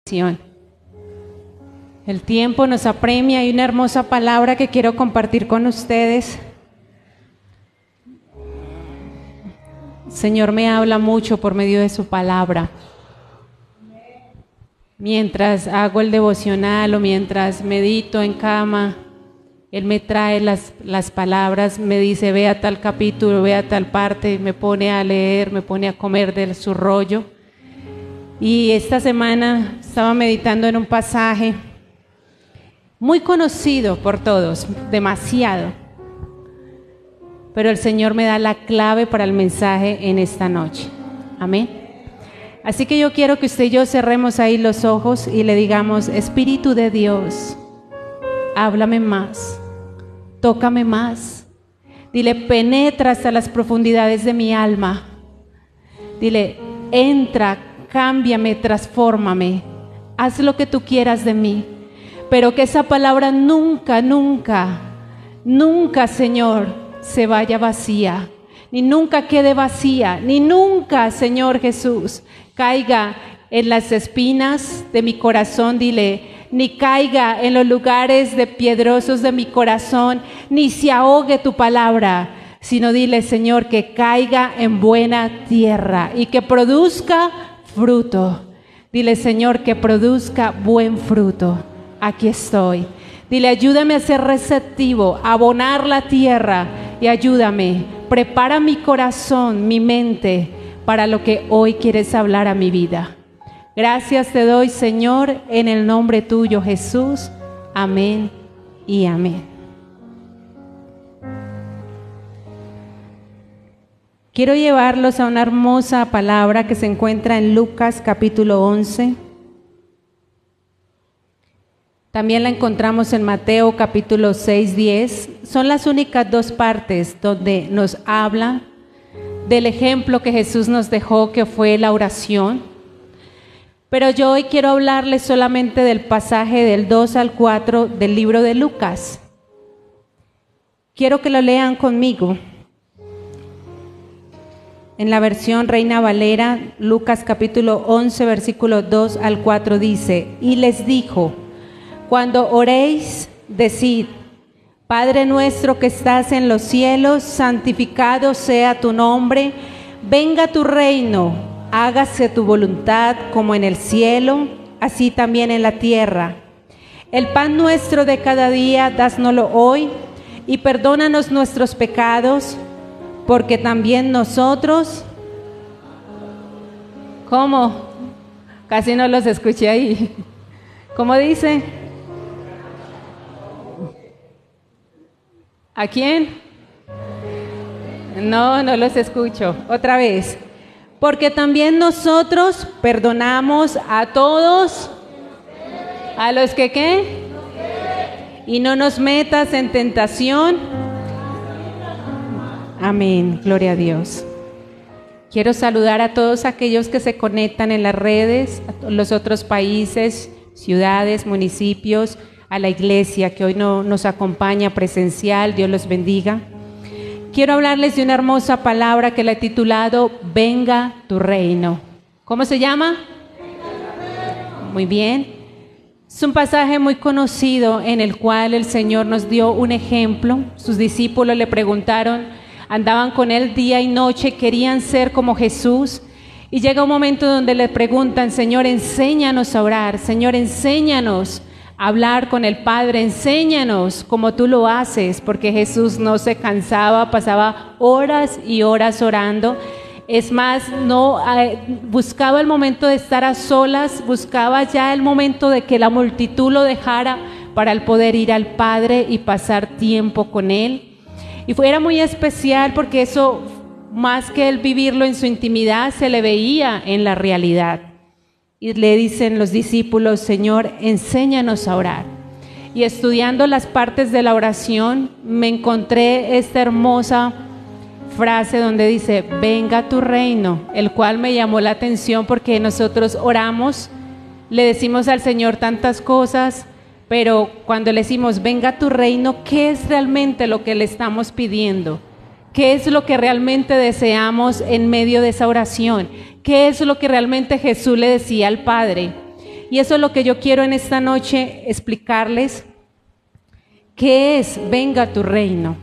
El tiempo nos apremia. Hay una hermosa palabra que quiero compartir con ustedes. El Señor me habla mucho por medio de su palabra. Mientras hago el devocional o mientras medito en cama, Él me trae las palabras, me dice ve a tal capítulo, ve a tal parte, me pone a leer, me pone a comer de su rollo. Y esta semana estaba meditando en un pasaje muy conocido por todos, demasiado. Pero el Señor me da la clave para el mensaje en esta noche. Amén. Así que yo quiero que usted y yo cerremos ahí los ojos y le digamos: Espíritu de Dios, háblame más, tócame más. Dile, penetra hasta las profundidades de mi alma. Dile, entra, cámbiame, transfórmame, haz lo que tú quieras de mí, pero que esa palabra nunca, nunca, nunca, Señor, se vaya vacía, ni nunca quede vacía, ni nunca, Señor Jesús, caiga en las espinas de mi corazón. Dile, ni caiga en los lugares de piedrosos de mi corazón, ni se ahogue tu palabra, sino dile, Señor, que caiga en buena tierra y que produzca fruto. Dile, Señor, que produzca buen fruto. Aquí estoy. Dile, ayúdame a ser receptivo, a abonar la tierra y ayúdame, prepara mi corazón, mi mente para lo que hoy quieres hablar a mi vida. Gracias te doy, Señor, en el nombre tuyo, Jesús. Amén y amén. Quiero llevarlos a una hermosa palabra que se encuentra en Lucas capítulo 11. También la encontramos en Mateo capítulo 6, 10. Son las únicas dos partes donde nos habla del ejemplo que Jesús nos dejó, que fue la oración. Pero yo hoy quiero hablarles solamente del pasaje del 2 al 4 del libro de Lucas. Quiero que lo lean conmigo. En la versión Reina Valera, Lucas capítulo 11, versículo 2 al 4 dice: y les dijo, cuando oréis, decid, Padre nuestro que estás en los cielos, santificado sea tu nombre, venga tu reino, hágase tu voluntad como en el cielo, así también en la tierra. El pan nuestro de cada día, dásnoslo hoy, y perdónanos nuestros pecados, porque también nosotros, ¿cómo? Casi no los escuché ahí. ¿Cómo dice? ¿A quién? No los escucho. Otra vez. Porque también nosotros perdonamos a todos, a los que ¿qué? Y no nos metas en tentación. Amén, gloria a Dios. Quiero saludar a todos aquellos que se conectan en las redes, a los otros países, ciudades, municipios, a la iglesia que hoy nos acompaña presencial. Dios los bendiga. Quiero hablarles de una hermosa palabra que la he titulado Venga tu reino. ¿Cómo se llama? Muy bien. Es un pasaje muy conocido en el cual el Señor nos dio un ejemplo. Sus discípulos le preguntaron, andaban con él día y noche, querían ser como Jesús. Y llega un momento donde le preguntan, Señor, enséñanos a orar, Señor, enséñanos a hablar con el Padre, enséñanos como tú lo haces, porque Jesús no se cansaba, pasaba horas y horas orando. Es más, buscaba el momento de estar a solas, buscaba ya el momento de que la multitud lo dejara para el poder ir al Padre y pasar tiempo con Él. Y era muy especial porque eso, más que él vivirlo en su intimidad, se le veía en la realidad. Y le dicen los discípulos, Señor, enséñanos a orar. Y estudiando las partes de la oración, me encontré esta hermosa frase donde dice, venga tu reino, el cual me llamó la atención porque nosotros oramos, le decimos al Señor tantas cosas, pero cuando le decimos, venga tu reino, ¿qué es realmente lo que le estamos pidiendo? ¿Qué es lo que realmente deseamos en medio de esa oración? ¿Qué es lo que realmente Jesús le decía al Padre? Y eso es lo que yo quiero en esta noche explicarles. ¿Qué es venga tu reino?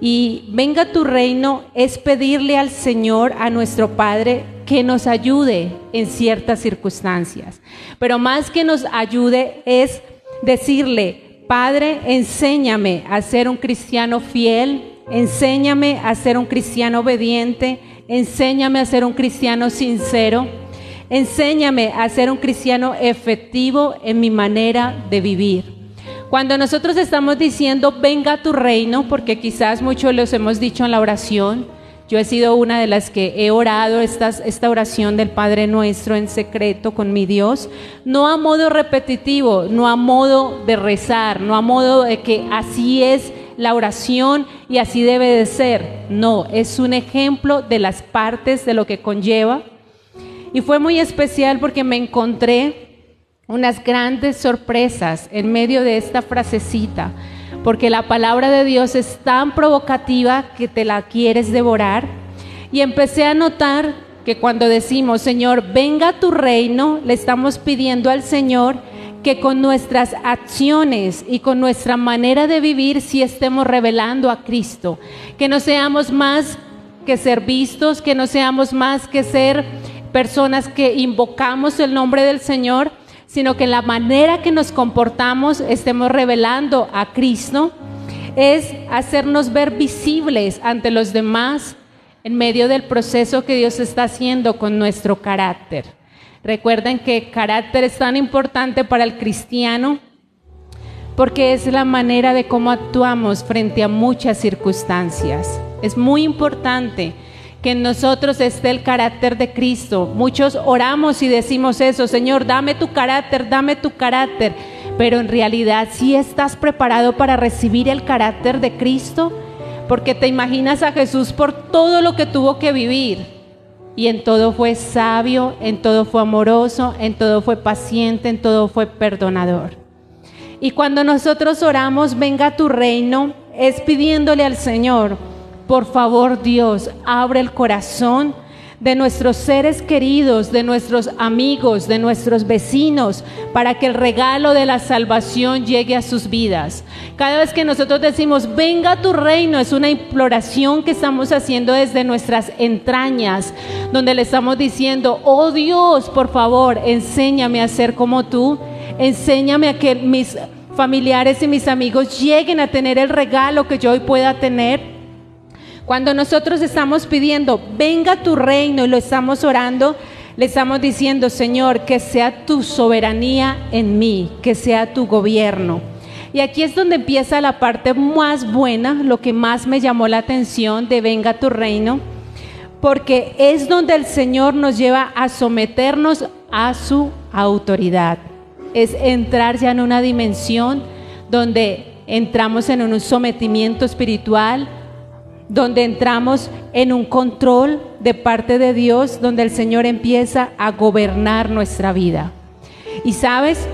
Y venga tu reino es pedirle al Señor, a nuestro Padre, que nos ayude en ciertas circunstancias. Pero más que nos ayude es decirle: Padre, enséñame a ser un cristiano fiel, enséñame a ser un cristiano obediente, enséñame a ser un cristiano sincero, enséñame a ser un cristiano efectivo en mi manera de vivir. Cuando nosotros estamos diciendo venga tu reino, porque quizás muchos los hemos dicho en la oración, yo he sido una de las que he orado esta oración del Padre Nuestro en secreto con mi Dios, no a modo repetitivo, no a modo de rezar, no a modo de que así es la oración y así debe de ser. No, es un ejemplo de las partes de lo que conlleva. Y fue muy especial porque me encontré unas grandes sorpresas en medio de esta frasecita, porque la palabra de Dios es tan provocativa que te la quieres devorar. Y empecé a notar que cuando decimos Señor, venga tu reino, le estamos pidiendo al Señor que con nuestras acciones y con nuestra manera de vivir sí estemos revelando a Cristo, que no seamos más que ser vistos, que no seamos más que ser personas que invocamos el nombre del Señor, sino que la manera que nos comportamos estemos revelando a Cristo, es hacernos ver visibles ante los demás en medio del proceso que Dios está haciendo con nuestro carácter. Recuerden que carácter es tan importante para el cristiano porque es la manera de cómo actuamos frente a muchas circunstancias. Es muy importante que en nosotros esté el carácter de Cristo. Muchos oramos y decimos eso: Señor, dame tu carácter, pero en realidad ¿sí estás preparado para recibir el carácter de Cristo? Porque te imaginas a Jesús por todo lo que tuvo que vivir, y en todo fue sabio, en todo fue amoroso, en todo fue paciente, en todo fue perdonador. Y cuando nosotros oramos venga tu reino, es pidiéndole al Señor: por favor, Dios, abre el corazón de nuestros seres queridos, de nuestros amigos, de nuestros vecinos, para que el regalo de la salvación llegue a sus vidas. Cada vez que nosotros decimos venga tu reino, es una imploración que estamos haciendo desde nuestras entrañas, donde le estamos diciendo: oh Dios, por favor, enséñame a ser como tú, enséñame a que mis familiares y mis amigos lleguen a tener el regalo que yo hoy pueda tener. Cuando nosotros estamos pidiendo venga tu reino y lo estamos orando, le estamos diciendo: Señor, que sea tu soberanía en mí, que sea tu gobierno. Y aquí es donde empieza la parte más buena, lo que más me llamó la atención de venga tu reino, porque es donde el Señor nos lleva a someternos a su autoridad. Es entrar ya en una dimensión donde entramos en un sometimiento espiritual, donde entramos en un control de parte de Dios, donde el Señor empieza a gobernar nuestra vida. Y sabes,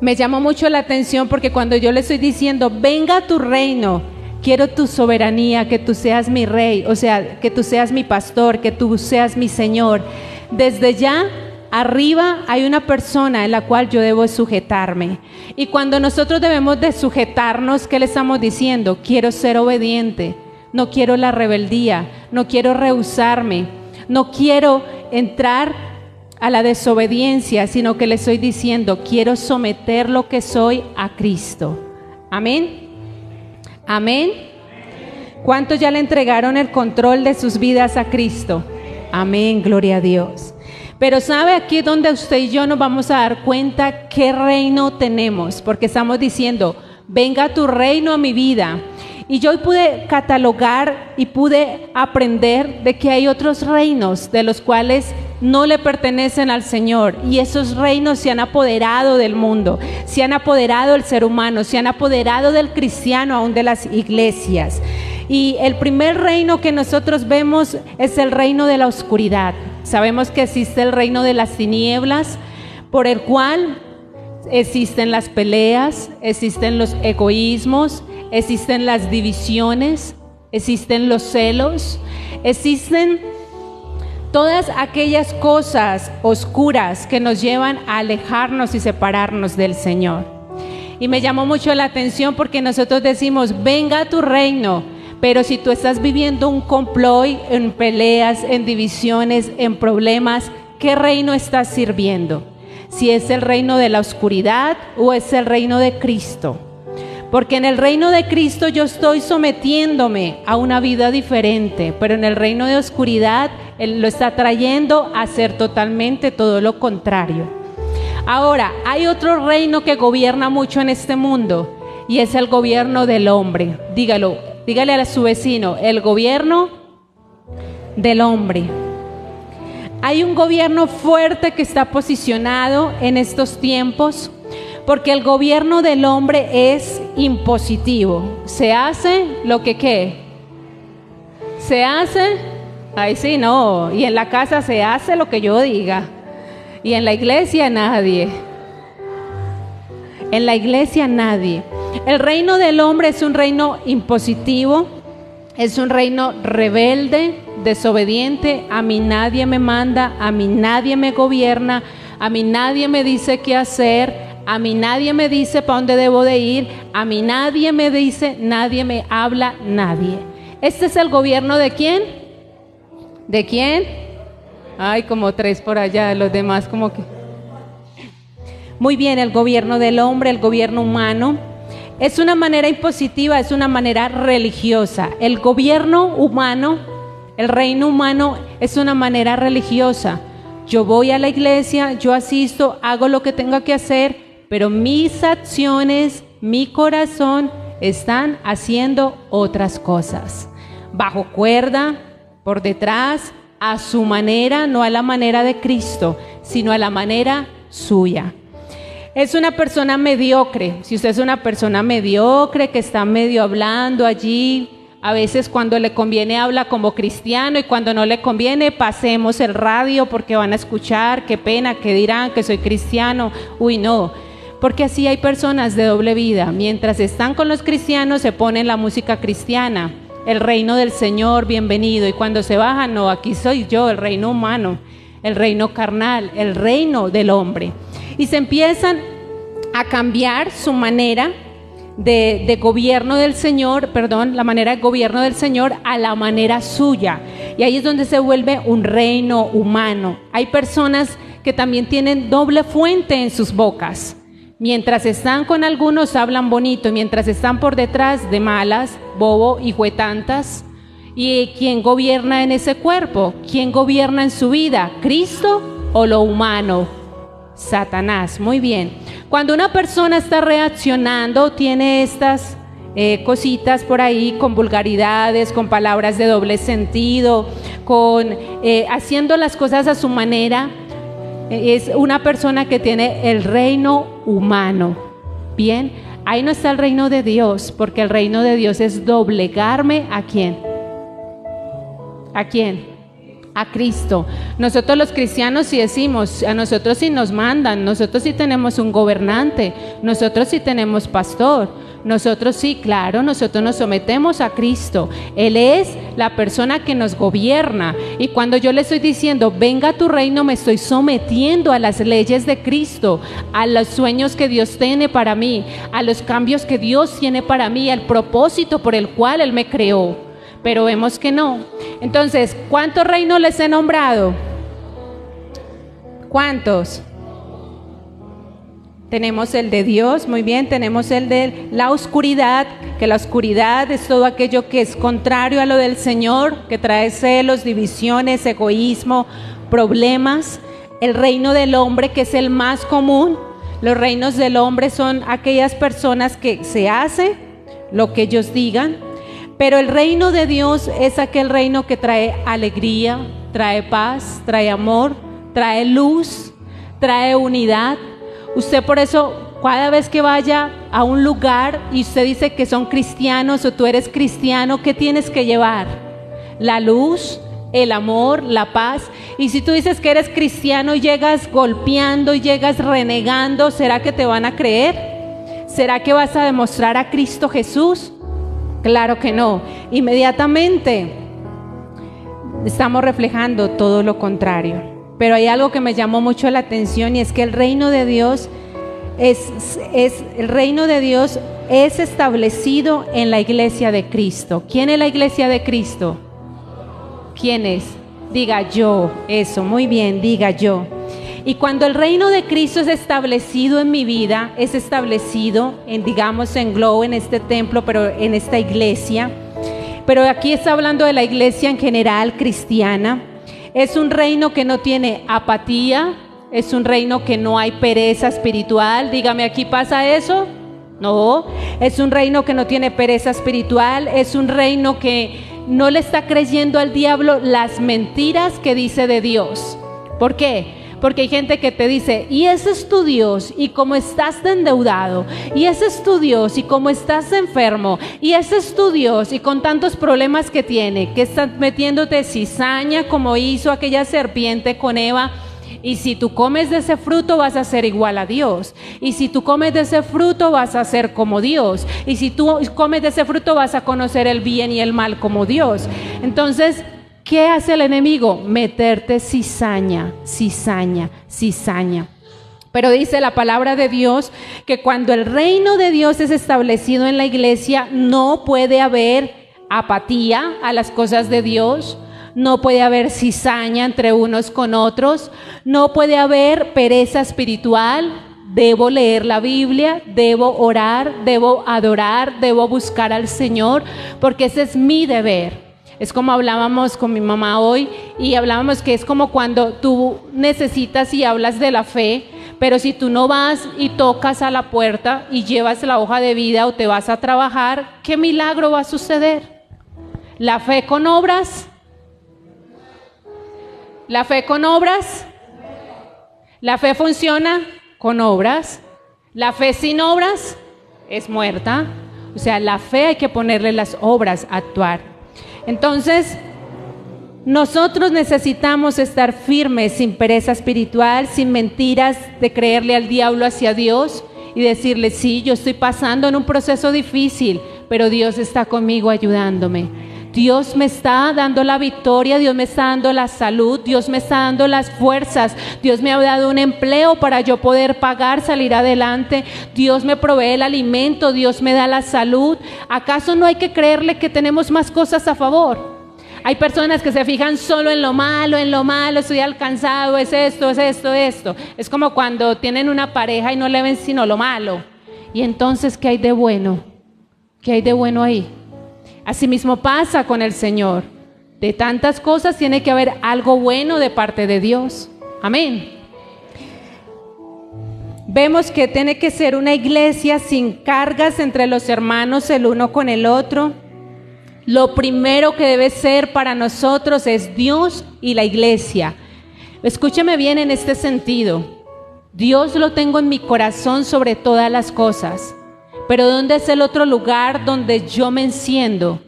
me llamó mucho la atención porque cuando yo le estoy diciendo venga tu reino, quiero tu soberanía, que tú seas mi rey, o sea, que tú seas mi pastor, que tú seas mi Señor, desde ya arriba hay una persona en la cual yo debo sujetarme. Y cuando nosotros debemos de sujetarnos, ¿qué le estamos diciendo? Quiero ser obediente, no quiero la rebeldía, no quiero rehusarme, no quiero entrar a la desobediencia, sino que le estoy diciendo: quiero someter lo que soy a Cristo. Amén. Amén. ¿Cuántos ya le entregaron el control de sus vidas a Cristo? Amén, gloria a Dios. Pero sabe, aquí es donde usted y yo nos vamos a dar cuenta qué reino tenemos, porque estamos diciendo venga tu reino a mi vida. Y yo hoy pude catalogar y pude aprender de que hay otros reinos de los cuales no le pertenecen al Señor, y esos reinos se han apoderado del mundo, se han apoderado del ser humano, se han apoderado del cristiano, aún de las iglesias. Y el primer reino que nosotros vemos es el reino de la oscuridad. Sabemos que existe el reino de las tinieblas, por el cual existen las peleas, existen los egoísmos, existen las divisiones, existen los celos, existen todas aquellas cosas oscuras que nos llevan a alejarnos y separarnos del Señor. Y me llamó mucho la atención porque nosotros decimos, venga a tu reino, pero si tú estás viviendo un complot, en peleas, en divisiones, en problemas, ¿qué reino estás sirviendo? Si es el reino de la oscuridad o es el reino de Cristo. Porque en el reino de Cristo yo estoy sometiéndome a una vida diferente, pero en el reino de oscuridad Él lo está trayendo a hacer totalmente todo lo contrario. Ahora, hay otro reino que gobierna mucho en este mundo y es el gobierno del hombre. Dígale a su vecino, el gobierno del hombre. Hay un gobierno fuerte que está posicionado en estos tiempos, porque el gobierno del hombre es impositivo. Se hace lo que ¿qué? Se hace, ay sí, no, y en la casa se hace lo que yo diga, y en la iglesia nadie. En la iglesia nadie. El reino del hombre es un reino impositivo, es un reino rebelde, desobediente. A mí nadie me manda, a mí nadie me gobierna, a mí nadie me dice qué hacer, a mí nadie me dice para dónde debo de ir, a mí nadie me dice, nadie me habla, nadie. ¿Este es el gobierno de quién? ¿De quién? Ay, como 3 por allá, los demás como que... Muy bien, el gobierno del hombre, el gobierno humano, es una manera impositiva, es una manera religiosa. El gobierno humano, el reino humano es una manera religiosa. Yo voy a la iglesia, yo asisto, hago lo que tenga que hacer, pero mis acciones, mi corazón están haciendo otras cosas. Bajo cuerda, por detrás, a su manera, no a la manera de Cristo, sino a la manera suya. Es una persona mediocre. Si usted es una persona mediocre que está medio hablando allí, a veces cuando le conviene habla como cristiano y cuando no le conviene pasemos el radio porque van a escuchar, qué pena, qué dirán, que soy cristiano. Uy, no, porque así hay personas de doble vida. Mientras están con los cristianos se ponen la música cristiana, el reino del Señor, bienvenido. Y cuando se bajan, no, aquí soy yo, el reino humano, el reino carnal, el reino del hombre. Y se empiezan a cambiar su manera de gobierno del Señor, la manera de gobierno del Señor a la manera suya. Y ahí es donde se vuelve un reino humano. Hay personas que también tienen doble fuente en sus bocas. Mientras están con algunos hablan bonito, mientras están por detrás de malas, bobo y juetantas. ¿Y quién gobierna en ese cuerpo? ¿Quién gobierna en su vida? ¿Cristo o lo humano? Satanás. Muy bien. Cuando una persona está reaccionando, tiene estas cositas por ahí, con vulgaridades, con palabras de doble sentido, haciendo las cosas a su manera, es una persona que tiene el reino humano. Bien, ahí no está el reino de Dios, porque el reino de Dios es doblegarme ¿a quién? ¿A quién? A Cristo. Nosotros los cristianos sí decimos, a nosotros sí nos mandan, nosotros sí tenemos un gobernante, nosotros sí tenemos pastor, nosotros sí, claro, nosotros nos sometemos a Cristo. Él es la persona que nos gobierna. Y cuando yo le estoy diciendo, venga a tu reino, me estoy sometiendo a las leyes de Cristo, a los sueños que Dios tiene para mí, a los cambios que Dios tiene para mí, al propósito por el cual Él me creó. Pero vemos que no. Entonces, ¿cuántos reinos les he nombrado? ¿Cuántos? Tenemos el de Dios, muy bien. Tenemos el de la oscuridad, que la oscuridad es todo aquello que es contrario a lo del Señor, que trae celos, divisiones, egoísmo, problemas. El reino del hombre, que es el más común. Los reinos del hombre son aquellas personas que se hace lo que ellos digan. Pero el reino de Dios es aquel reino que trae alegría, trae paz, trae amor, trae luz, trae unidad. Usted por eso, cada vez que vaya a un lugar y usted dice que son cristianos o tú eres cristiano, ¿qué tienes que llevar? La luz, el amor, la paz. Y si tú dices que eres cristiano y llegas golpeando y llegas renegando, ¿será que te van a creer? ¿Será que vas a demostrar a Cristo Jesús? Claro que no. Inmediatamente estamos reflejando todo lo contrario. Pero hay algo que me llamó mucho la atención, y es que el reino de Dios es establecido en la iglesia de Cristo. ¿Quién es la iglesia de Cristo? ¿Quién es? Diga yo. Eso, muy bien, diga yo. Y cuando el reino de Cristo es establecido en mi vida, es establecido digamos en Glow, en este templo, pero en esta iglesia. Pero aquí está hablando de la iglesia en general cristiana. Es un reino que no tiene apatía, es un reino que no hay pereza espiritual. Dígame, ¿aquí pasa eso? No, es un reino que no tiene pereza espiritual, es un reino que no le está creyendo al diablo las mentiras que dice de Dios. ¿Por qué? Porque hay gente que te dice, y ese es tu Dios, y como estás endeudado, y ese es tu Dios, y como estás enfermo, y ese es tu Dios, y con tantos problemas que tiene, que estás metiéndote cizaña como hizo aquella serpiente con Eva. Y si tú comes de ese fruto vas a ser igual a Dios. Y si tú comes de ese fruto vas a ser como Dios. Y si tú comes de ese fruto vas a conocer el bien y el mal como Dios. Entonces, ¿qué hace el enemigo? Meterte cizaña, cizaña, cizaña. Pero dice la palabra de Dios que cuando el reino de Dios es establecido en la iglesia, no puede haber apatía a las cosas de Dios. No puede haber cizaña entre unos con otros, no puede haber pereza espiritual. Debo leer la Biblia, debo orar, debo adorar, debo buscar al Señor, porque ese es mi deber. Es como hablábamos con mi mamá hoy, y hablábamos que es como cuando tú necesitas y hablas de la fe, pero si tú no vas y tocas a la puerta y llevas la hoja de vida o te vas a trabajar, ¿qué milagro va a suceder? La fe con obras. ¿La fe con obras? ¿La fe funciona con obras? ¿La fe sin obras? Es muerta. O sea, la fe hay que ponerle las obras a actuar. Entonces, nosotros necesitamos estar firmes, sin pereza espiritual, sin mentiras de creerle al diablo hacia Dios y decirle, sí, yo estoy pasando en un proceso difícil, pero Dios está conmigo ayudándome. Dios me está dando la victoria, Dios me está dando la salud, Dios me está dando las fuerzas, Dios me ha dado un empleo para yo poder pagar, salir adelante, Dios me provee el alimento, Dios me da la salud. ¿Acaso no hay que creerle que tenemos más cosas a favor? Hay personas que se fijan solo en lo malo, estoy alcanzado, es esto, es esto, esto. Es como cuando tienen una pareja y no le ven sino lo malo. Y entonces, ¿qué hay de bueno? ¿Qué hay de bueno ahí? Asimismo pasa con el Señor. De tantas cosas tiene que haber algo bueno de parte de Dios. Amén. Vemos que tiene que ser una iglesia sin cargas entre los hermanos el uno con el otro. Lo primero que debe ser para nosotros es Dios y la iglesia. Escúcheme bien en este sentido. Dios lo tengo en mi corazón sobre todas las cosas. Pero ¿dónde es el otro lugar donde yo me enciendo?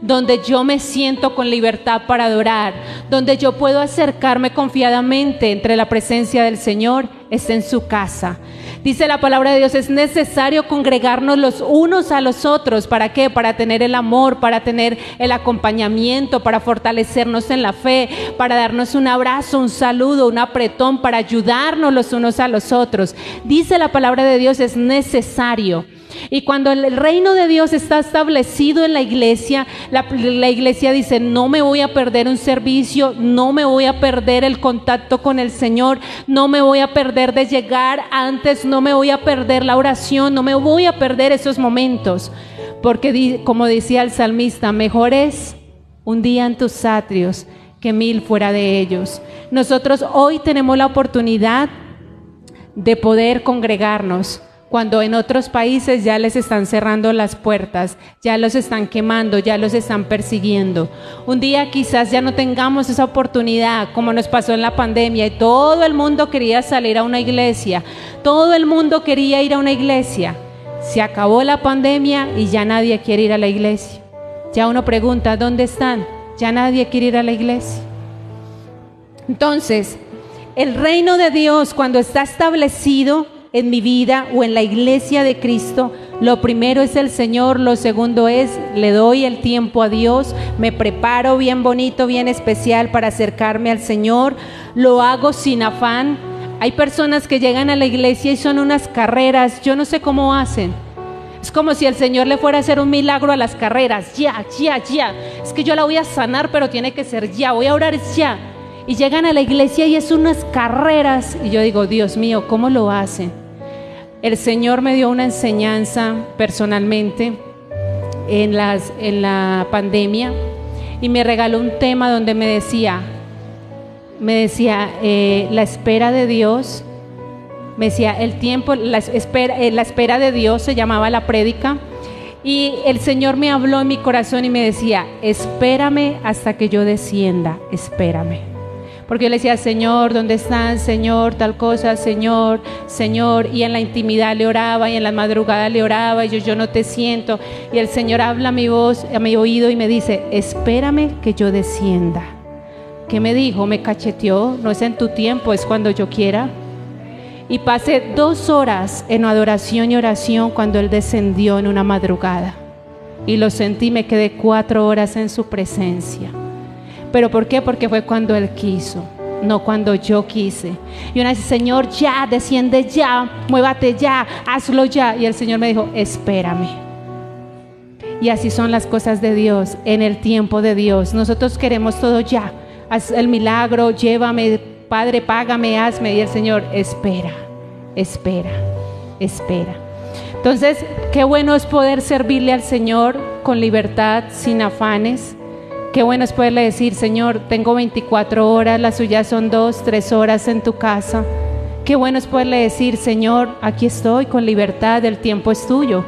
Donde yo me siento con libertad para adorar, donde yo puedo acercarme confiadamente entre la presencia del Señor, es en su casa. Dice la palabra de Dios, es necesario congregarnos los unos a los otros. ¿Para qué? Para tener el amor, para tener el acompañamiento, para fortalecernos en la fe, para darnos un abrazo, un saludo, un apretón, para ayudarnos los unos a los otros. Dice la palabra de Dios, es necesario. Y cuando el reino de Dios está establecido en la iglesia dice, no me voy a perder un servicio, no me voy a perder el contacto con el Señor, no me voy a perder de llegar antes, no me voy a perder la oración, no me voy a perder esos momentos, porque como decía el salmista, mejor es un día en tus atrios que 1000 fuera de ellos. Nosotros hoy tenemos la oportunidad de poder congregarnos, cuando en otros países ya les están cerrando las puertas, ya los están quemando, ya los están persiguiendo. Un día quizás ya no tengamos esa oportunidad, como nos pasó en la pandemia, y todo el mundo quería salir a una iglesia, todo el mundo quería ir a una iglesia. Se acabó la pandemia y ya nadie quiere ir a la iglesia. Ya uno pregunta, ¿dónde están? Ya nadie quiere ir a la iglesia. Entonces, el reino de Dios, cuando está establecido en mi vida o en la iglesia de Cristo, Lo primero es el Señor, lo segundo es, le doy el tiempo a Dios, me preparo bien bonito, bien especial para acercarme al Señor, lo hago sin afán. Hay personas que llegan a la iglesia y son unas carreras, yo no sé cómo hacen. Es como si el Señor le fuera a hacer un milagro a las carreras, ya. Es que yo la voy a sanar, pero tiene que ser ya, voy a orar ya. Y llegan a la iglesia y es unas carreras, y yo digo, Dios mío, ¿cómo lo hacen? El Señor me dio una enseñanza personalmente en la pandemia y me regaló un tema donde me decía la espera de Dios, me decía el tiempo, la espera de Dios, se llamaba la prédica, y el Señor me habló en mi corazón y me decía, espérame hasta que yo descienda, espérame. Porque yo le decía, Señor, ¿dónde estás? Señor, tal cosa, Señor, Señor. Y en la intimidad le oraba, y en la madrugada le oraba, y yo no te siento. Y el Señor habla a mi voz, a mi oído, y me dice, espérame que yo descienda. ¿Qué me dijo? Me cacheteó, no es en tu tiempo, es cuando yo quiera. Y pasé 2 horas en adoración y oración cuando Él descendió en una madrugada. Y lo sentí, me quedé 4 horas en su presencia. ¿Pero por qué? Porque fue cuando Él quiso, no cuando yo quise. Y una vez, Señor, ya, desciende ya, muévate ya, hazlo ya. Y el Señor me dijo, espérame. Y así son las cosas de Dios, en el tiempo de Dios. Nosotros queremos todo ya. Haz el milagro, llévame, Padre, págame, hazme. Y el Señor, espera. Entonces, qué bueno es poder servirle al Señor con libertad, sin afanes. Qué bueno es poderle decir, Señor, tengo 24 horas, las suyas son 2, 3 horas en tu casa. Qué bueno es poderle decir, Señor, aquí estoy con libertad, el tiempo es tuyo.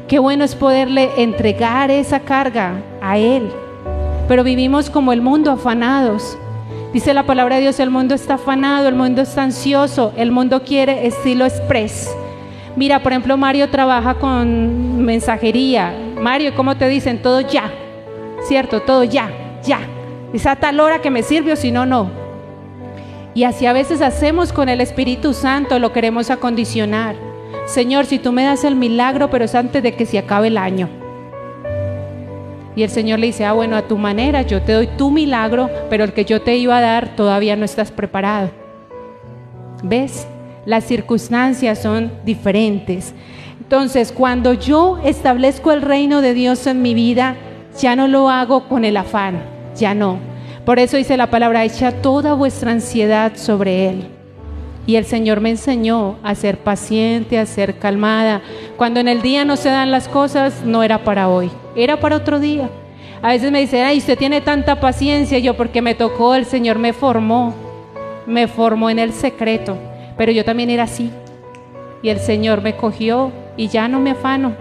Qué bueno es poderle entregar esa carga a Él. Pero vivimos como el mundo, afanados. Dice la palabra de Dios, el mundo está afanado, el mundo está ansioso, el mundo quiere estilo express. Mira, por ejemplo, Mario trabaja con mensajería. Mario, ¿cómo te dicen? Todo ya. ¿Cierto? Todo ya. Es a tal hora que me sirve o si no, no. Y así a veces hacemos con el Espíritu Santo, lo queremos acondicionar. Señor, si tú me das el milagro, pero es antes de que se acabe el año. Y el Señor le dice, bueno, a tu manera, yo te doy tu milagro, pero el que yo te iba a dar todavía no estás preparado. ¿Ves? Las circunstancias son diferentes. Entonces, cuando yo establezco el reino de Dios en mi vida, ya no lo hago con el afán, ya no. Por eso dice la palabra, echa toda vuestra ansiedad sobre Él. Y el Señor me enseñó a ser paciente, a ser calmada. Cuando en el día no se dan las cosas, no era para hoy, era para otro día. A veces me dicen, ay, usted tiene tanta paciencia. Yo, porque me tocó, el Señor me formó en el secreto. Pero yo también era así. Y el Señor me cogió y ya no me afano.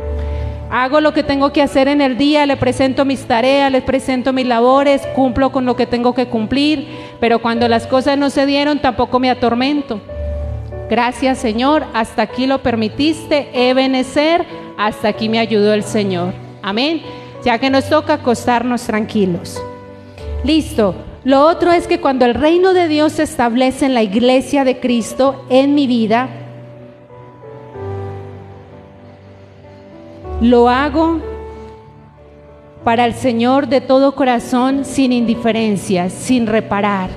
Hago lo que tengo que hacer en el día, le presento mis tareas, le presento mis labores, cumplo con lo que tengo que cumplir, pero cuando las cosas no se dieron, tampoco me atormento. Gracias, Señor, hasta aquí lo permitiste, Ebenezer, hasta aquí me ayudó el Señor. Amén. Ya que nos toca acostarnos tranquilos. Listo. Lo otro es que cuando el reino de Dios se establece en la iglesia de Cristo, en mi vida, lo hago para el Señor de todo corazón, sin indiferencias, sin reparar.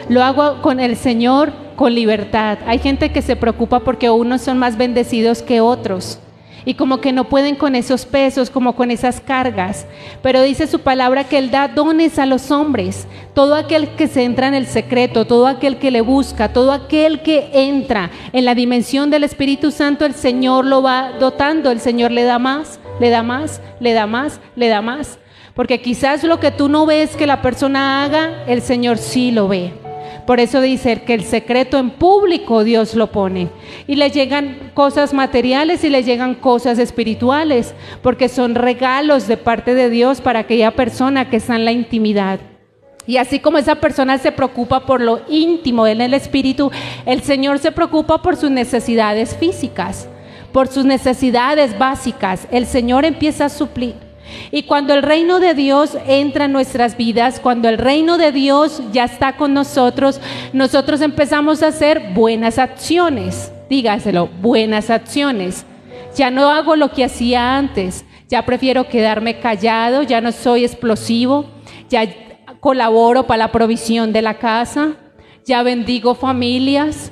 Lo hago con el Señor con libertad. Hay gente que se preocupa porque unos son más bendecidos que otros y como que no pueden con esos pesos, como con esas cargas. Pero dice su palabra que Él da dones a los hombres. Todo aquel que se entra en el secreto, todo aquel que le busca, todo aquel que entra en la dimensión del Espíritu Santo, el Señor lo va dotando. El Señor le da más, le da más, le da más, le da más. Porque quizás lo que tú no ves que la persona haga, el Señor sí lo ve. Por eso dice que el secreto en público Dios lo pone. Y le llegan cosas materiales y le llegan cosas espirituales, porque son regalos de parte de Dios para aquella persona que está en la intimidad. Y así como esa persona se preocupa por lo íntimo en el espíritu, el Señor se preocupa por sus necesidades físicas, por sus necesidades básicas. El Señor empieza a suplir. Y cuando el reino de Dios entra en nuestras vidas, cuando el reino de Dios ya está con nosotros, nosotros empezamos a hacer buenas acciones. Dígaselo, buenas acciones. Ya no hago lo que hacía antes, ya prefiero quedarme callado, ya no soy explosivo, ya colaboro para la provisión de la casa, ya bendigo familias,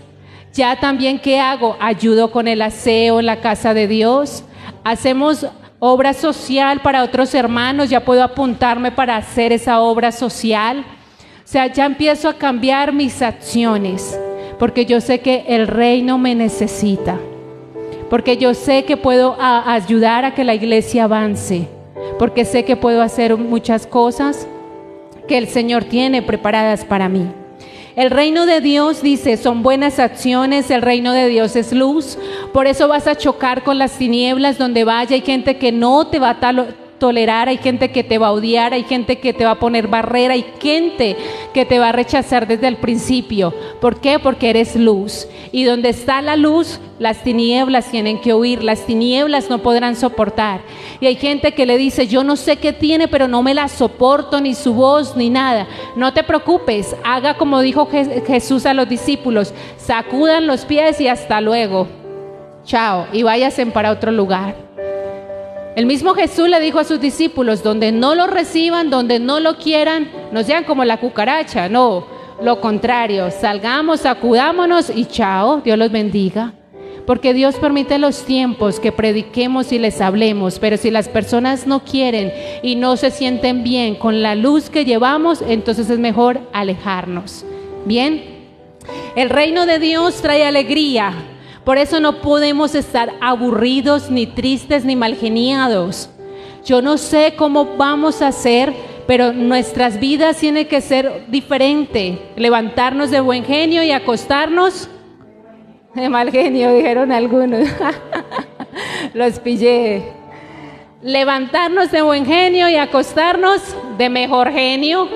ya también ¿qué hago? Ayudo con el aseo en la casa de Dios, hacemos obra social para otros hermanos, ya puedo apuntarme para hacer esa obra social. O sea, ya empiezo a cambiar mis acciones, porque yo sé que el reino me necesita, porque yo sé que puedo ayudar a que la iglesia avance, porque sé que puedo hacer muchas cosas que el Señor tiene preparadas para mí. El reino de Dios, dice, son buenas acciones, el reino de Dios es luz, por eso vas a chocar con las tinieblas donde vaya. Hay gente que no te va a tolerar, hay gente que te va a odiar, hay gente que te va a poner barrera, hay gente que te va a rechazar desde el principio. ¿Por qué? Porque eres luz, y donde está la luz, las tinieblas tienen que huir, las tinieblas no podrán soportar. Y hay gente que le dice, yo no sé qué tiene, pero no me la soporto, ni su voz, ni nada. No te preocupes, haga como dijo Jesús a los discípulos, sacudan los pies y hasta luego, chao, y váyanse para otro lugar. El mismo Jesús le dijo a sus discípulos, donde no lo reciban, donde no lo quieran, no sean como la cucaracha, no, lo contrario, salgamos, sacudámonos y chao, Dios los bendiga. Porque Dios permite los tiempos que prediquemos y les hablemos, pero si las personas no quieren y no se sienten bien con la luz que llevamos, entonces es mejor alejarnos. Bien, el reino de Dios trae alegría. Por eso no podemos estar aburridos, ni tristes, ni malgeniados. Yo no sé cómo vamos a hacer, pero nuestras vidas tienen que ser diferentes. Levantarnos de buen genio y acostarnos de mal genio, dijeron algunos. Los pillé. Levantarnos de buen genio y acostarnos de mejor genio.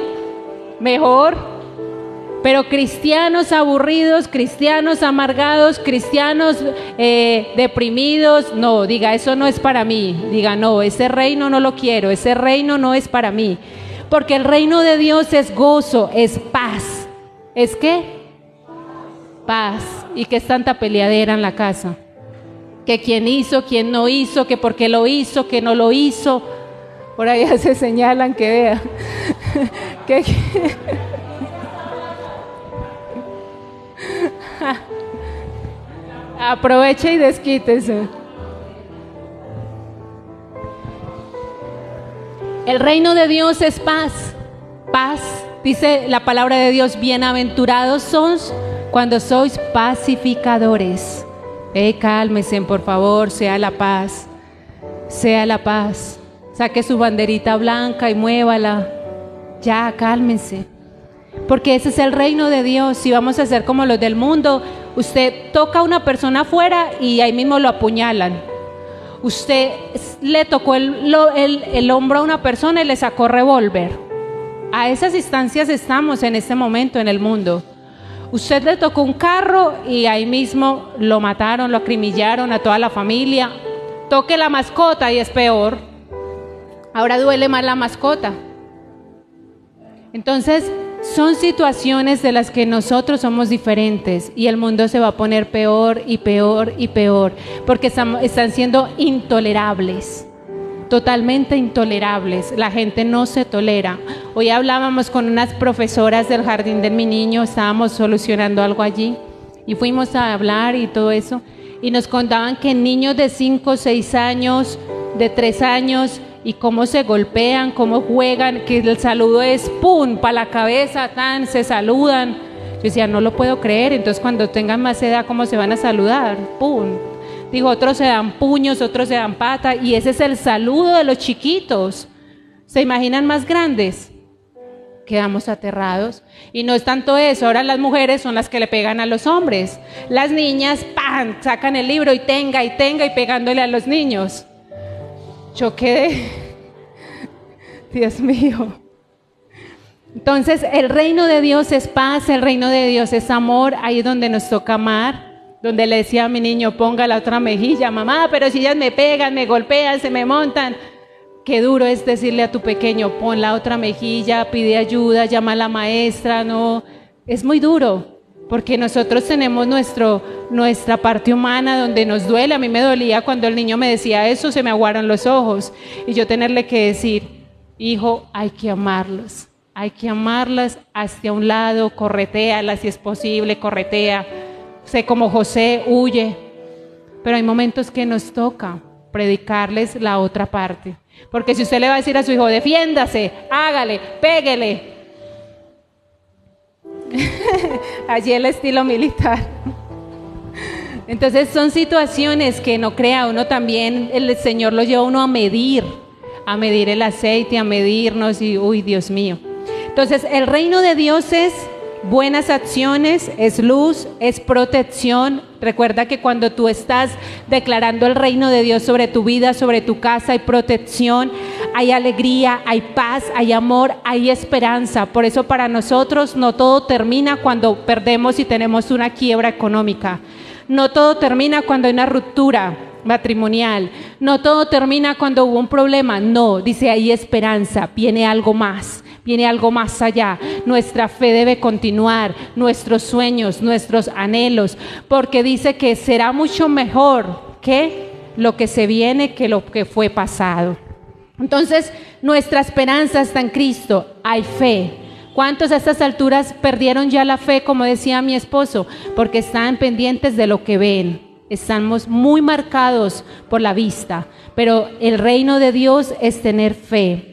Mejor. Pero cristianos aburridos, cristianos amargados, cristianos deprimidos, no, diga, eso no es para mí. Diga, no, ese reino no lo quiero, ese reino no es para mí. Porque el reino de Dios es gozo, es paz. ¿Es qué? Paz. ¿Y qué es tanta peleadera en la casa? Que quién hizo, quién no hizo, que por qué lo hizo, que no lo hizo. Por allá se señalan que vea. Aproveche y desquítese. El reino de Dios es paz. Paz, dice la palabra de Dios, bienaventurados sois cuando sois pacificadores. Cálmense, por favor, sea la paz. Sea la paz. Saque su banderita blanca y muévala. Ya, cálmense. Porque ese es el reino de Dios. Si vamos a ser como los del mundo, usted toca a una persona afuera y ahí mismo lo apuñalan. Usted le tocó el hombro a una persona y le sacó revólver. A esas instancias estamos en este momento en el mundo. Usted le tocó un carro y ahí mismo lo mataron, lo acrimillaron a toda la familia. Toque la mascota y es peor. Ahora duele más la mascota. Entonces, son situaciones de las que nosotros somos diferentes y el mundo se va a poner peor y peor y peor, porque están siendo intolerables, totalmente intolerables. La gente no se tolera. Hoy hablábamos con unas profesoras del jardín de mi niño, estábamos solucionando algo allí y fuimos a hablar y todo eso, y nos contaban que niños de 5, 6 años, de 3 años, y cómo se golpean, cómo juegan, que el saludo es pum, para la cabeza, tan, se saludan. Yo decía, no lo puedo creer. Entonces cuando tengan más edad, ¿cómo se van a saludar? Pum. Digo, otros se dan puños, otros se dan pata, y ese es el saludo de los chiquitos. ¿Se imaginan más grandes? Quedamos aterrados. Y no es tanto eso, ahora las mujeres son las que le pegan a los hombres. Las niñas, ¡pam!, sacan el libro y tenga, y pegándole a los niños. Yo quedé, Dios mío. Entonces el reino de Dios es paz, el reino de Dios es amor. Ahí es donde nos toca amar, donde le decía a mi niño, ponga la otra mejilla, mamá, pero si ellas me pegan, me golpean, se me montan. Qué duro es decirle a tu pequeño, pon la otra mejilla, pide ayuda, llama a la maestra, no, es muy duro. Porque nosotros tenemos nuestra parte humana donde nos duele. A mí me dolía cuando el niño me decía eso, se me aguaron los ojos. Y yo tenerle que decir, hijo, hay que amarlos. Hay que amarlas hacia un lado, corretéalas si es posible, corretea. Sé como José, huye. Pero hay momentos que nos toca predicarles la otra parte. Porque si usted le va a decir a su hijo, defiéndase, hágale, péguele. Allí el estilo militar. Entonces son situaciones que no crea uno también, el Señor lo lleva a uno a medir el aceite, a medirnos y uy, Dios mío. Entonces el reino de Dios es buenas acciones, es luz, es protección. Recuerda que cuando tú estás declarando el reino de Dios sobre tu vida, sobre tu casa, hay protección, hay alegría, hay paz, hay amor, hay esperanza. Por eso para nosotros no todo termina cuando perdemos y tenemos una quiebra económica. No todo termina cuando hay una ruptura matrimonial. No todo termina cuando hubo un problema. No, dice hay esperanza, viene algo más. Viene algo más allá. Nuestra fe debe continuar, nuestros sueños, nuestros anhelos, porque dice que será mucho mejor que lo que se viene que lo que fue pasado. Entonces, nuestra esperanza está en Cristo. Hay fe. ¿Cuántos a estas alturas perdieron ya la fe, como decía mi esposo? Porque están pendientes de lo que ven. Estamos muy marcados por la vista, pero el reino de Dios es tener fe.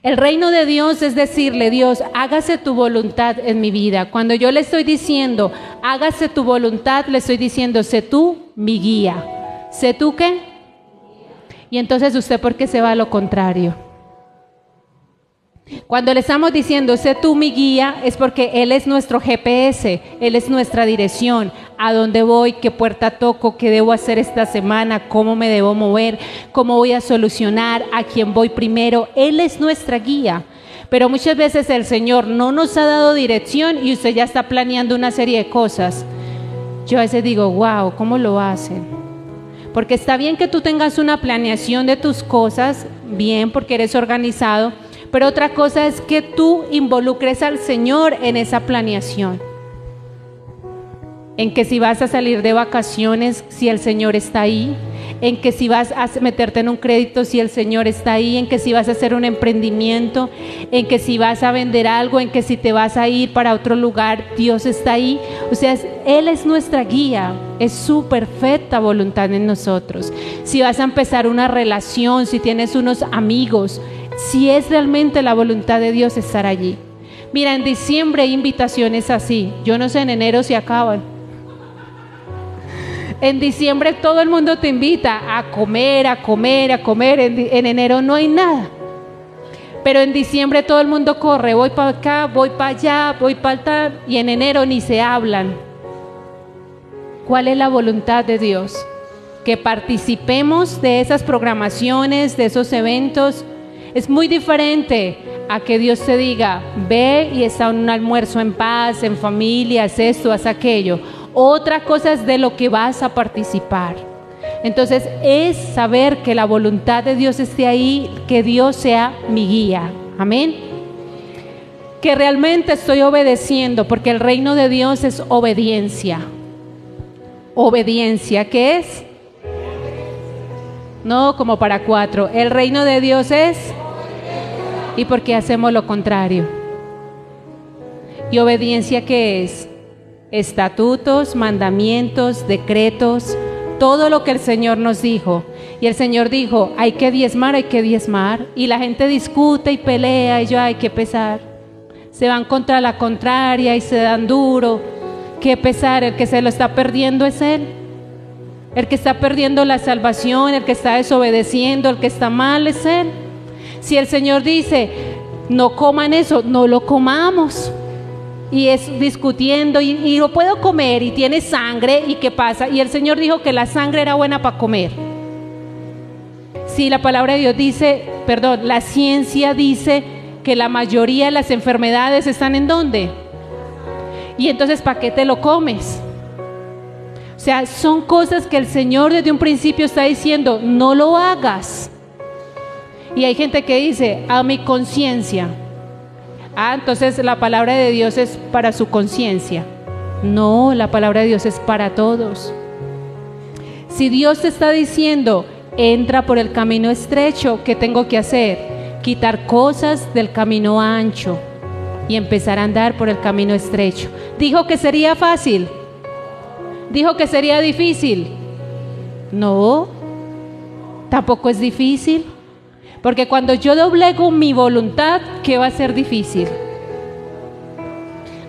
El reino de Dios es decirle, Dios, hágase tu voluntad en mi vida. Cuando yo le estoy diciendo, hágase tu voluntad, le estoy diciendo, sé tú mi guía. ¿Sé tú qué? Y entonces usted, ¿por qué se va a lo contrario? Cuando le estamos diciendo, sé tú mi guía, es porque Él es nuestro GPS, Él es nuestra dirección, a dónde voy, qué puerta toco, qué debo hacer esta semana, cómo me debo mover, cómo voy a solucionar, a quién voy primero. Él es nuestra guía. Pero muchas veces el Señor no nos ha dado dirección y usted ya está planeando una serie de cosas. Yo a veces digo, wow, ¿cómo lo hacen? Porque está bien que tú tengas una planeación de tus cosas, bien, porque eres organizado, pero otra cosa es que tú involucres al Señor en esa planeación. En que si vas a salir de vacaciones, si el Señor está ahí. En que si vas a meterte en un crédito, si el Señor está ahí. En que si vas a hacer un emprendimiento. En que si vas a vender algo. En que si te vas a ir para otro lugar, Dios está ahí. O sea, Él es nuestra guía. Es su perfecta voluntad en nosotros. Si vas a empezar una relación, si tienes unos amigos, si es realmente la voluntad de Dios estar allí. Mira, en diciembre hay invitaciones así. Yo no sé en enero si acaban. En diciembre todo el mundo te invita a comer, a comer, a comer. En enero no hay nada. Pero en diciembre todo el mundo corre. Voy para acá, voy para allá, voy para tal. Y en enero ni se hablan. ¿Cuál es la voluntad de Dios? Que participemos de esas programaciones, de esos eventos. Es muy diferente a que Dios te diga, ve y está en un almuerzo en paz, en familia, haz esto, haz aquello. Otra cosa es de lo que vas a participar. Entonces es saber que la voluntad de Dios esté ahí, que Dios sea mi guía. Amén. Que realmente estoy obedeciendo, porque el reino de Dios es obediencia. Obediencia, ¿qué es? No como para 4. El reino de Dios es... ¿Y por qué hacemos lo contrario? ¿Y obediencia qué es? Estatutos, mandamientos, decretos, todo lo que el Señor nos dijo. Y el Señor dijo, hay que diezmar, hay que diezmar. Y la gente discute y pelea y yo, hay que pesar. Se van contra la contraria y se dan duro. ¿Qué pesar? El que se lo está perdiendo es Él. El que está perdiendo la salvación, el que está desobedeciendo, el que está mal es Él. Si el Señor dice, no coman eso, no lo comamos. Y es discutiendo, y lo puedo comer, y tiene sangre, ¿y qué pasa? Y el Señor dijo que la sangre era buena para comer. Si la palabra de Dios dice, la ciencia dice que la mayoría de las enfermedades están ¿en dónde? Y entonces, ¿para qué te lo comes? O sea, son cosas que el Señor desde un principio está diciendo, no lo hagas. Y hay gente que dice, a mi conciencia. Entonces la palabra de Dios es para su conciencia. No, la palabra de Dios es para todos. Si Dios te está diciendo, entra por el camino estrecho, ¿qué tengo que hacer? Quitar cosas del camino ancho y empezar a andar por el camino estrecho. ¿Dijo que sería fácil? ¿Dijo que sería difícil? No, tampoco es difícil. Porque cuando yo doblego mi voluntad, ¿qué va a ser difícil?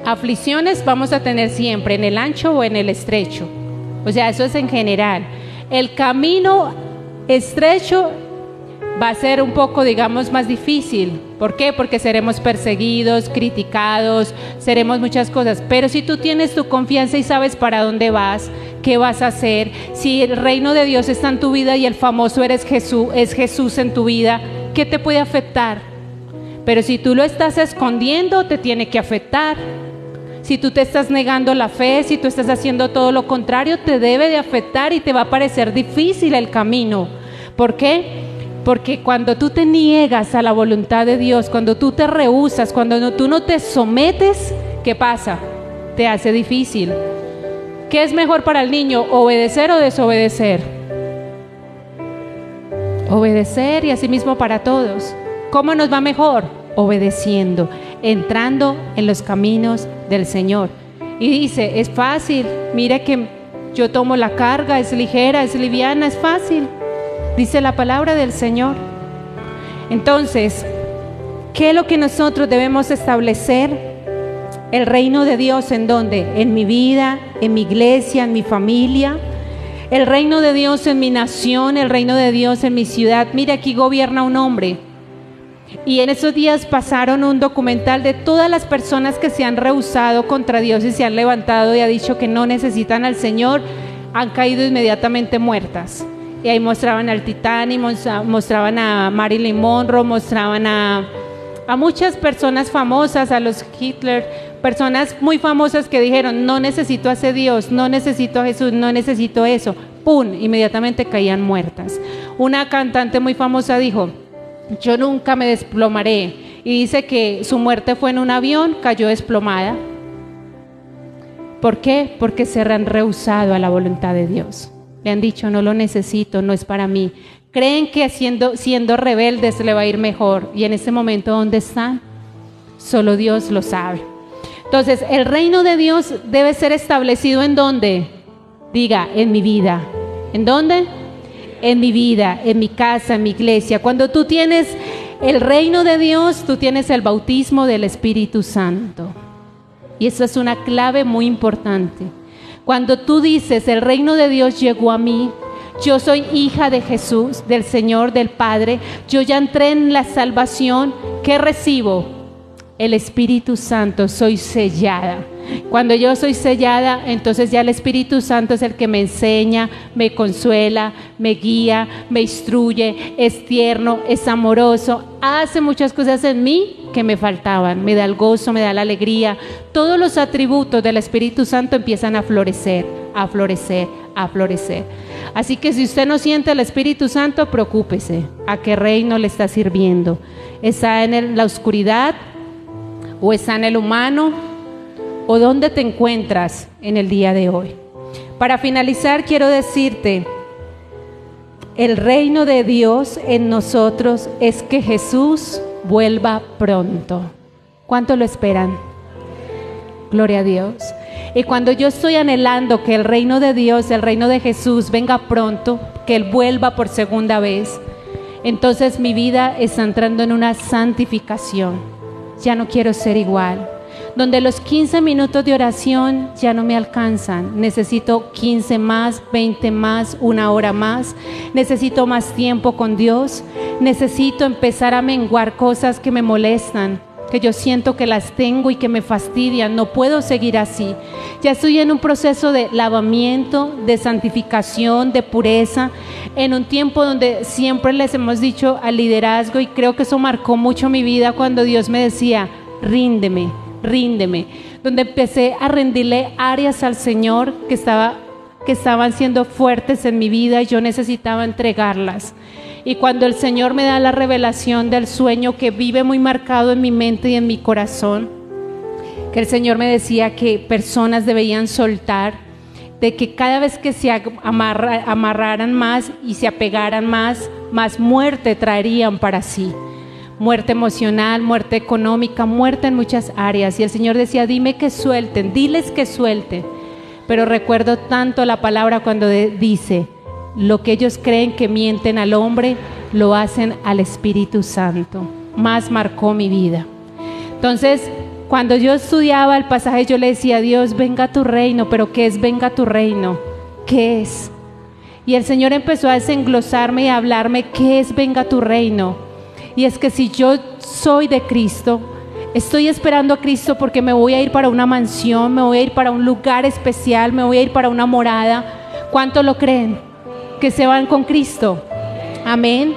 Aflicciones vamos a tener siempre, en el ancho o en el estrecho. O sea, eso es en general. El camino estrecho va a ser un poco, digamos, más difícil. ¿Por qué? Porque seremos perseguidos, criticados, seremos muchas cosas. Pero si tú tienes tu confianza y sabes para dónde vas, qué vas a hacer, si el reino de Dios está en tu vida y el famoso es Jesús en tu vida, ¿qué te puede afectar? Pero si tú lo estás escondiendo, te tiene que afectar. Si tú te estás negando la fe, si tú estás haciendo todo lo contrario, te debe de afectar y te va a parecer difícil el camino. ¿Por qué? Porque cuando tú te niegas a la voluntad de Dios, cuando tú te rehusas, cuando tú no te sometes, ¿qué pasa? Te hace difícil. ¿Qué es mejor para el niño? ¿Obedecer o desobedecer? Obedecer, y así mismo para todos. ¿Cómo nos va mejor? Obedeciendo, entrando en los caminos del Señor. Y dice, es fácil, mire que yo tomo la carga, es ligera, es liviana, es fácil. Dice la palabra del Señor. Entonces, ¿qué es lo que nosotros debemos establecer? El reino de Dios, ¿en dónde? En mi vida, en mi iglesia, en mi familia. El reino de Dios en mi nación, el reino de Dios en mi ciudad. Mire, aquí gobierna un hombre. Y en esos días pasaron un documental de todas las personas que se han rehusado contra Dios y se han levantado y ha dicho que no necesitan al Señor, han caído inmediatamente muertas. Y ahí mostraban al Titanic, mostraban a Marilyn Monroe, mostraban a muchas personas famosas, a los Hitler, personas muy famosas que dijeron, no necesito a ese Dios, no necesito a Jesús, no necesito eso. ¡Pum! Inmediatamente caían muertas. Una cantante muy famosa dijo, yo nunca me desplomaré. Y dice que su muerte fue en un avión, cayó desplomada. ¿Por qué? Porque se han rehusado a la voluntad de Dios. Le han dicho, no lo necesito, no es para mí. Creen que siendo rebeldes le va a ir mejor. Y en ese momento, ¿dónde están? Solo Dios lo sabe. Entonces, el reino de Dios debe ser establecido ¿en dónde? Diga, en mi vida. ¿En dónde? En mi vida, en mi casa, en mi iglesia. Cuando tú tienes el reino de Dios, tú tienes el bautismo del Espíritu Santo. Y eso es una clave muy importante. Cuando tú dices, el reino de Dios llegó a mí, yo soy hija de Jesús, del Señor, del Padre, yo ya entré en la salvación, ¿qué recibo? El Espíritu Santo, soy sellada. Cuando yo soy sellada, entonces ya el Espíritu Santo es el que me enseña, me consuela, me guía, me instruye, es tierno, es amoroso, hace muchas cosas en mí que me faltaban, me da el gozo, me da la alegría. Todos los atributos del Espíritu Santo empiezan a florecer, a florecer, a florecer. Así que si usted no siente el Espíritu Santo, preocúpese. ¿A qué reino le está sirviendo? ¿Está en la oscuridad o está en el humano? ¿O dónde te encuentras en el día de hoy? Para finalizar, quiero decirte, el reino de Dios en nosotros es que Jesús vuelva pronto. ¿Cuánto lo esperan? Gloria a Dios. Y cuando yo estoy anhelando que el reino de Dios, el reino de Jesús venga pronto, que Él vuelva por segunda vez, entonces mi vida está entrando en una santificación. Ya no quiero ser igual. Donde los 15 minutos de oración ya no me alcanzan, necesito 15 más, 20 más, 1 hora más, necesito más tiempo con Dios, necesito empezar a menguar cosas que me molestan, que yo siento que las tengo y que me fastidian, no puedo seguir así. Ya estoy en un proceso de lavamiento, de santificación, de pureza, en un tiempo donde siempre les hemos dicho al liderazgo, y creo que eso marcó mucho mi vida cuando Dios me decía, ríndeme, donde empecé a rendirle áreas al Señor que estaban siendo fuertes en mi vida y yo necesitaba entregarlas. Y cuando el Señor me da la revelación del sueño que vive muy marcado en mi mente y en mi corazón, que el Señor me decía que personas debían soltar, de que cada vez que se amarraran más y se apegaran más muerte traerían para sí. Muerte emocional, muerte económica, muerte en muchas áreas. Y el Señor decía, dime que suelten, diles que suelten. Pero recuerdo tanto la palabra cuando dice, lo que ellos creen que mienten al hombre, lo hacen al Espíritu Santo. Más marcó mi vida. Entonces, cuando yo estudiaba el pasaje, yo le decía a Dios, venga tu reino. ¿Pero qué es venga tu reino? ¿Qué es? Y el Señor empezó a desenglosarme y a hablarme, ¿qué es venga tu reino? Y es que si yo soy de Cristo, estoy esperando a Cristo porque me voy a ir para una mansión, me voy a ir para un lugar especial, me voy a ir para una morada. ¿Cuánto lo creen? Que se van con Cristo. Amén.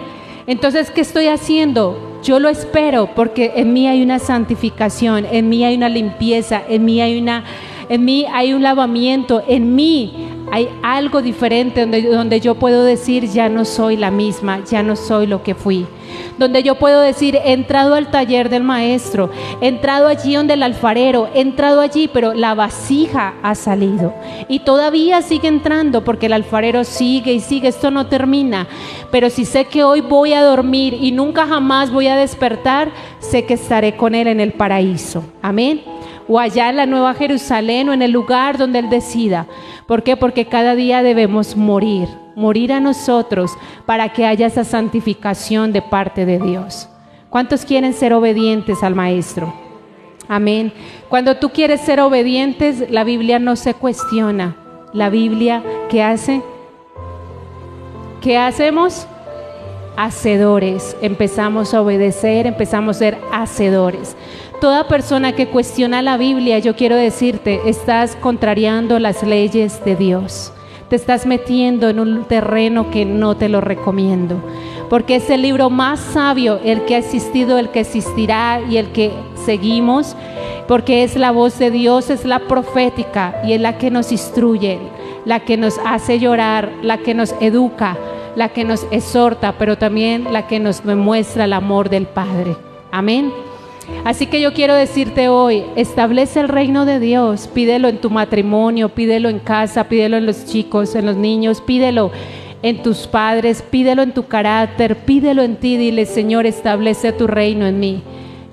Entonces, ¿qué estoy haciendo? Yo lo espero porque en mí hay una santificación, en mí hay una limpieza, en mí hay un lavamiento, en mí hay algo diferente donde yo puedo decir, ya no soy la misma, ya no soy lo que fui. Donde yo puedo decir, he entrado al taller del maestro, he entrado allí donde el alfarero, he entrado allí, pero la vasija ha salido. Y todavía sigue entrando porque el alfarero sigue y sigue, esto no termina. Pero si sé que hoy voy a dormir y nunca jamás voy a despertar, sé que estaré con Él en el paraíso. Amén. O allá en la Nueva Jerusalén o en el lugar donde Él decida. ¿Por qué? Porque cada día debemos morir a nosotros para que haya esa santificación de parte de Dios. ¿Cuántos quieren ser obedientes al Maestro? Amén. Cuando tú quieres ser obedientes, la Biblia no se cuestiona. La Biblia, ¿qué hace? ¿Qué hacemos? Hacedores. Empezamos a obedecer, empezamos a ser hacedores. Toda persona que cuestiona la Biblia, yo quiero decirte, estás contrariando las leyes de Dios. Te estás metiendo en un terreno que no te lo recomiendo. Porque es el libro más sabio, el que ha existido, el que existirá y el que seguimos. Porque es la voz de Dios, es la profética y es la que nos instruye, la que nos hace llorar, la que nos educa, la que nos exhorta, pero también la que nos demuestra el amor del Padre. Amén. Así que yo quiero decirte hoy, establece el reino de Dios, pídelo en tu matrimonio, pídelo en casa, pídelo en los chicos, en los niños, pídelo en tus padres, pídelo en tu carácter, pídelo en ti, dile, Señor, establece tu reino en mí.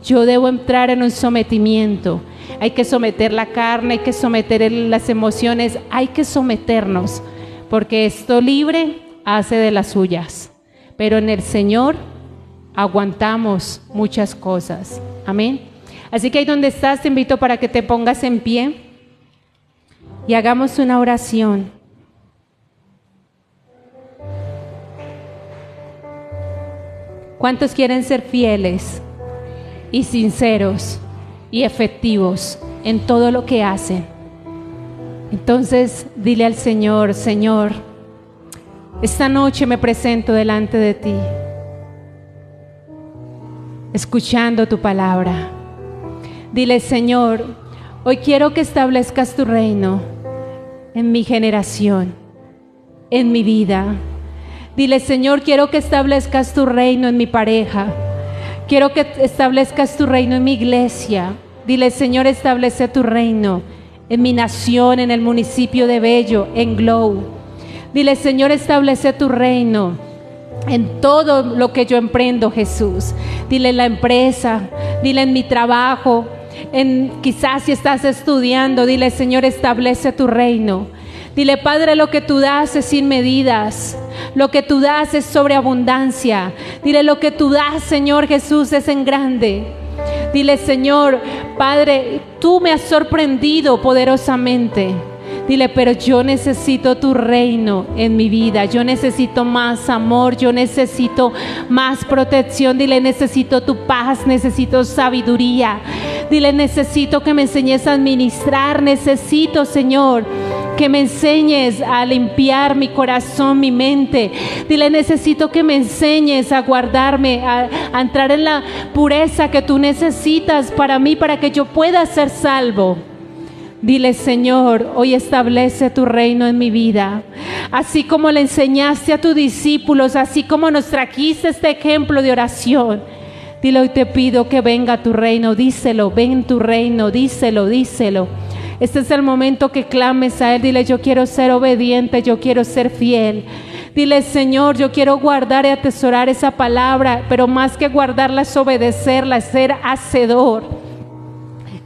Yo debo entrar en un sometimiento, hay que someter la carne, hay que someter las emociones, hay que someternos, porque esto libre hace de las suyas, pero en el Señor aguantamos muchas cosas. Amén. Así que ahí donde estás te invito para que te pongas en pie y hagamos una oración. ¿Cuántos quieren ser fieles y sinceros y efectivos en todo lo que hacen? Entonces dile al Señor, Señor, esta noche me presento delante de ti, escuchando tu palabra. Dile, Señor, hoy quiero que establezcas tu reino en mi generación, en mi vida. Dile, Señor, quiero que establezcas tu reino en mi pareja. Quiero que establezcas tu reino en mi iglesia. Dile, Señor, establece tu reino en mi nación, en el municipio de Bello, en Glow. Dile, Señor, establece tu reino en todo lo que yo emprendo, Jesús. Dile en la empresa, dile en mi trabajo, quizás si estás estudiando, dile, Señor, establece tu reino. Dile, Padre, lo que tú das es sin medidas, lo que tú das es sobreabundancia. Dile, lo que tú das, Señor Jesús, es en grande. Dile, Señor, Padre, tú me has sorprendido poderosamente. Dile, pero yo necesito tu reino en mi vida, yo necesito más amor, yo necesito más protección. Dile, necesito tu paz, necesito sabiduría. Dile, necesito que me enseñes a administrar, necesito, Señor, que me enseñes a limpiar mi corazón, mi mente. Dile, necesito que me enseñes a guardarme, a entrar en la pureza que tú necesitas para mí, para que yo pueda ser salvo. Dile, Señor, hoy establece tu reino en mi vida. Así como le enseñaste a tus discípulos, así como nos trajiste este ejemplo de oración. Dile, hoy te pido que venga tu reino. Díselo, ven tu reino, díselo, díselo. Este es el momento que clames a Él. Dile, yo quiero ser obediente, yo quiero ser fiel. Dile, Señor, yo quiero guardar y atesorar esa palabra, pero más que guardarla es obedecerla, es ser hacedor.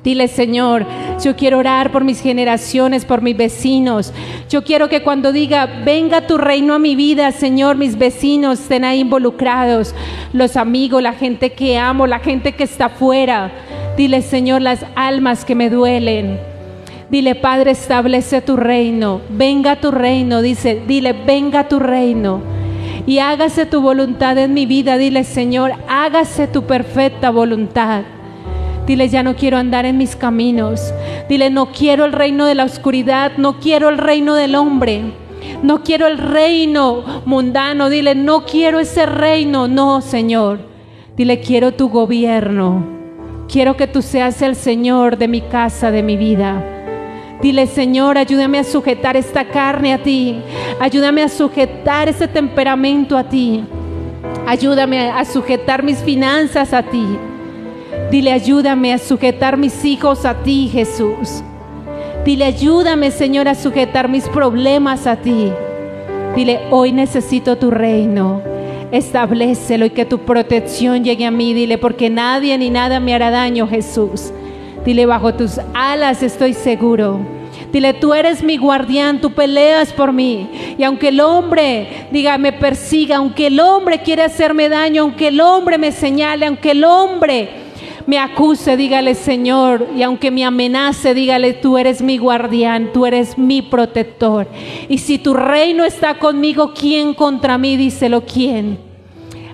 Dile, Señor, yo quiero orar por mis generaciones, por mis vecinos. Yo quiero que cuando diga, venga tu reino a mi vida, Señor, mis vecinos estén ahí involucrados, los amigos, la gente que amo, la gente que está afuera. Dile, Señor, las almas que me duelen. Dile, Padre, establece tu reino, venga tu reino, dile, venga tu reino y hágase tu voluntad en mi vida. Dile, Señor, hágase tu perfecta voluntad. Dile, ya no quiero andar en mis caminos. Dile, no quiero el reino de la oscuridad, no quiero el reino del hombre, no quiero el reino mundano. Dile, no quiero ese reino, no, Señor. Dile, quiero tu gobierno, quiero que tú seas el Señor de mi casa, de mi vida. Dile, Señor, ayúdame a sujetar esta carne a ti, ayúdame a sujetar ese temperamento a ti, ayúdame a sujetar mis finanzas a ti. Dile, ayúdame a sujetar mis hijos a ti, Jesús. Dile, ayúdame, Señor, a sujetar mis problemas a ti. Dile, hoy necesito tu reino, establécelo y que tu protección llegue a mí. Dile, porque nadie ni nada me hará daño, Jesús. Dile, bajo tus alas estoy seguro. Dile, tú eres mi guardián, tú peleas por mí. Y aunque el hombre, diga, me persiga, aunque el hombre quiera hacerme daño, aunque el hombre me señale, aunque el hombre me acuse, dígale, Señor, y aunque me amenace, dígale, tú eres mi guardián, tú eres mi protector. Y si tu reino está conmigo, ¿quién contra mí? Díselo, ¿quién?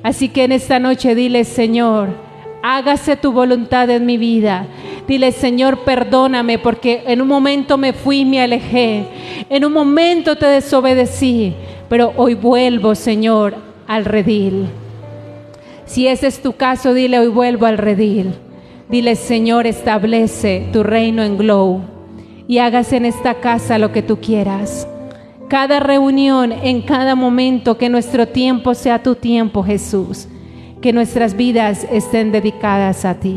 Así que en esta noche dile, Señor, hágase tu voluntad en mi vida. Dile, Señor, perdóname porque en un momento me fui y me alejé. En un momento te desobedecí, pero hoy vuelvo, Señor, al redil. Si ese es tu caso, dile, hoy vuelvo al redil. Dile, Señor, establece tu reino en Glow y hágase en esta casa lo que tú quieras. Cada reunión, en cada momento, que nuestro tiempo sea tu tiempo, Jesús. Que nuestras vidas estén dedicadas a ti.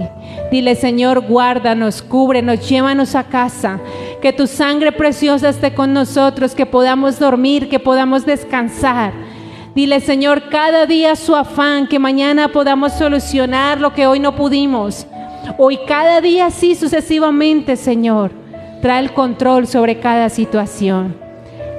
Dile, Señor, guárdanos, cúbrenos, llévanos a casa. Que tu sangre preciosa esté con nosotros, que podamos dormir, que podamos descansar. Dile, Señor, cada día su afán, que mañana podamos solucionar lo que hoy no pudimos. Hoy cada día así sucesivamente, Señor. Trae el control sobre cada situación.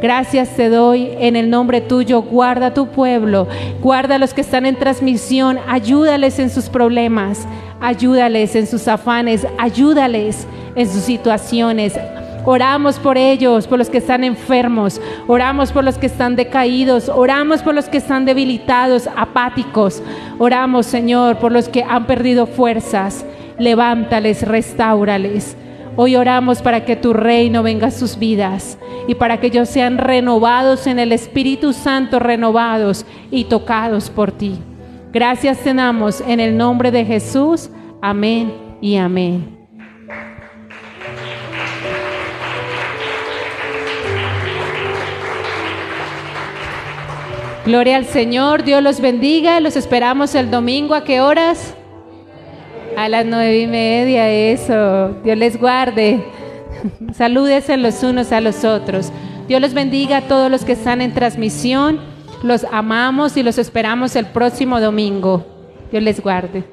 Gracias te doy en el nombre tuyo. Guarda a tu pueblo, guarda a los que están en transmisión, ayúdales en sus problemas, ayúdales en sus afanes, ayúdales en sus situaciones. Oramos por ellos, por los que están enfermos, oramos por los que están decaídos, oramos por los que están debilitados, apáticos. Oramos, Señor, por los que han perdido fuerzas. Levántales, restáurales. Hoy oramos para que tu reino venga a sus vidas y para que ellos sean renovados en el Espíritu Santo, renovados y tocados por ti. Gracias te damos en el nombre de Jesús. Amén y amén. Gloria al Señor, Dios los bendiga. Los esperamos el domingo. ¿A qué horas? A las 9:30, eso. Dios les guarde. Salúdense los unos a los otros. Dios los bendiga a todos los que están en transmisión. Los amamos y los esperamos el próximo domingo. Dios les guarde.